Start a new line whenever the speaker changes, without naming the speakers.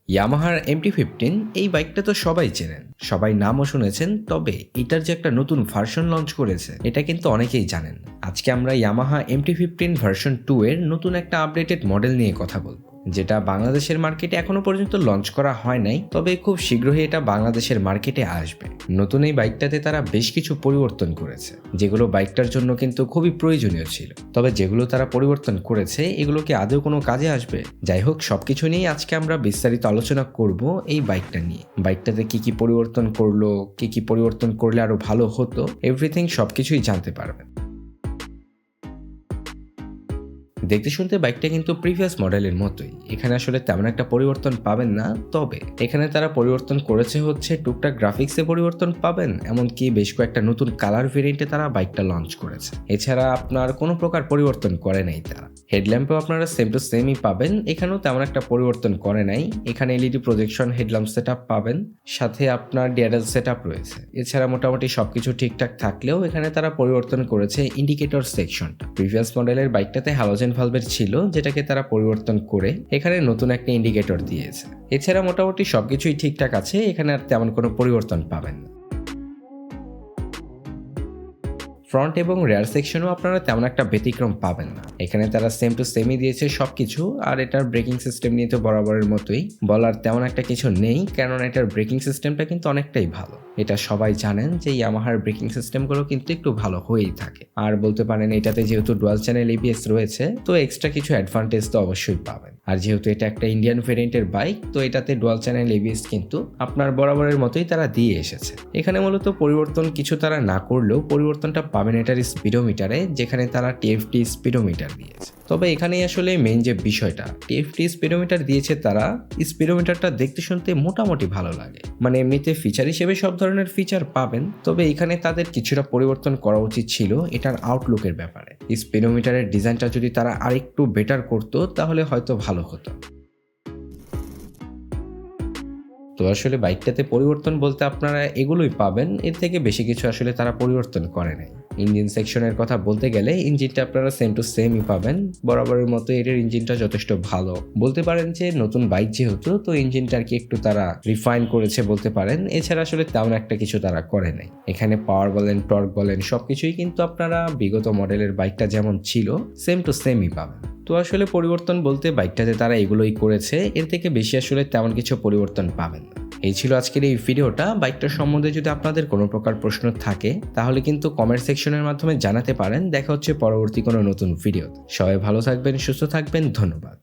ইয়ামাহার MT-15 এই বাইকটা তো সবাই চেনেন, সবাই নামও শুনেছেন। তবে এটার যে একটা নতুন ভার্সন লঞ্চ করেছে এটা কিন্তু অনেকেই জানেন। আজকে আমরা ইয়ামাহা MT-15 ভার্সন 2 এর নতুন একটা আপডেটেড মডেল নিয়ে কথা বলবো, যেটা বাংলাদেশের মার্কেটে এখনো পর্যন্ত লঞ্চ করা হয় নাই, তবে খুব শীঘ্রই এটা বাংলাদেশের মার্কেটে আসবে। নতুন এই বাইকটাতে তারা বেশ কিছু পরিবর্তন করেছে, যেগুলো বাইকটার জন্য কিন্তু খুবই প্রয়োজনীয় ছিল। তবে যেগুলো তারা পরিবর্তন করেছে এগুলো কি আদৌ কোনো কাজে আসবে? যাই হোক, সবকিছু নিয়ে আজকে আমরা বিস্তারিত আলোচনা করব এই বাইকটা নিয়ে। বাইকটাতে কি কি পরিবর্তন করলো, কি কি পরিবর্তন করলে আরো ভালো হতো, এভরিথিং সবকিছুই জানতে পারবেন। দেখতে শুনতে বাইকটা কিন্তু প্রিভিয়াস মডেলের মতোই, এখানে আসলে তেমন একটা পরিবর্তন পাবেন না। তবে এখানে তারা পরিবর্তন করেছে হচ্ছে টুকটাক গ্রাফিক্সে পরিবর্তন পাবেন, এমনকি বেশ কয়েকটা নতুন কালার ভেরিয়েন্টে তারা বাইকটা লঞ্চ করেছে। এছাড়া আপনার কোনো প্রকার পরিবর্তন করে নাই তারা। হেডল্যাম্পেও আপনারা সেম টু সেমই পাবেন, এখানেও তেমন একটা পরিবর্তন করে নাই। এখানে LED projection headlamp set up পাবেন, সাথে আপনার ডিআরএল সেট আপ রয়েছে। এছাড়া মোটামুটি সবকিছু ঠিকঠাক থাকলেও এখানে তারা পরিবর্তন করেছে ইন্ডিকেটর সেকশনটা। প্রিভিয়াস মডেলের বাইকটাতে হ্যালোজেন ভালভের ছিল, যেটাকে তারা পরিবর্তন করে এখানে নতুন একটা ইন্ডিকেটর দিয়েছে। এছাড়া মোটামুটি সবকিছুই ঠিকঠাক আছে, এখানে আর তেমন কোনো পরিবর্তন পাবেন না। ফ্রন্ট এবং রেয়ার সেকশনও আপনারা তেমন একটা ব্যতিক্রম পাবেন না, এখানে তারা সেম টু সেমই দিয়েছে সবকিছু। আর এটার ব্রেকিং সিস্টেম নিয়ে তো বরাবরের মতোই বলার তেমন একটা কিছু নেই, কারণ এটার ব্রেকিং সিস্টেমটা কিন্তু অনেকটাই ভালো। এটা সবাই জানেন যে ইয়ামাহার ব্রেকিং সিস্টেমগুলো কিন্তু একটু ভালো হয়েই থাকে। আর বলতে পারেন এটাতে যেহেতু ডুয়াল চ্যানেল ABS রয়েছে, তো এক্সট্রা কিছু অ্যাডভান্টেজ তো অবশ্যই পাবেন। আর যেহেতু এটা একটা ইন্ডিয়ান ভেরিয়েন্টের বাইক, তো এটাতে ডুয়াল চ্যানেল ABS কিন্তু আপনার বরাবরের মতোই তারা দিয়ে এসেছে। এখানে মূলত পরিবর্তন কিছু তারা না করলেও পরিবর্তনটা পাবেন এটার স্পিডোমিটারে, যেখানে তারা TFT স্পিডোমিটার দিয়েছে। তবে এখানেই আসলে মেইন যে বিষয়টা, TFT স্পিডোমিটার দিয়েছে তারা। স্পিডোমিটারটা দেখতে শুনতে মোটামুটি ভালো লাগে, মানে এমনিতে ফিচার হিসেবে সব ধরনের ফিচার পাবেন। তবে এখানে তাদের কিছুটা পরিবর্তন করা উচিত ছিল এটার আউটলুকের ব্যাপারে। স্পিডোমিটারের ডিজাইনটা যদি তারা আরেকটু বেটার করতো তাহলে হয়তো ভালো হতো। তো আসলে বাইকটাতে পরিবর্তন বলতে আপনারা এগুলোই পাবেন, এর থেকে বেশি কিছু আসলে তারা পরিবর্তন করে নাই। ইঞ্জিন সেকশনের কথা বলতে গেলে ইঞ্জিনটা আপনারা সেম টু সেমই পাবেন, বরাবরের মতো এর ইঞ্জিনটা যথেষ্ট ভালো। বলতে পারেন যে নতুন বাইক যেহেতু, তো ইঞ্জিনটা আর কি একটু তারা রিফাইন করেছে বলতে পারেন। এছাড়া আসলে তেমন একটা কিছু তারা করে নাই। এখানে পাওয়ার বলেন, টর্ক বলেন, সবকিছুই কিন্তু আপনারা বিগত মডেলের বাইকটা যেমন ছিল সেম টু সেমই পাবেন। তো আসলে পরিবর্তন বলতে বাইকটাতে তারা এগুলোই করেছে, এর থেকে বেশি আসলে তেমন কিছু পরিবর্তন পাবেন না। এই ছিল আজকের এই ভিডিওটা। বাইকটার সম্বন্ধে যদি আপনাদের কোনো প্রকার প্রশ্ন থাকে তাহলে কিন্তু কমেন্ট সেকশনের মাধ্যমে জানাতে পারেন। দেখা হচ্ছে পরবর্তী কোনো নতুন ভিডিওতে। সবাই ভালো থাকবেন, সুস্থ থাকবেন, ধন্যবাদ।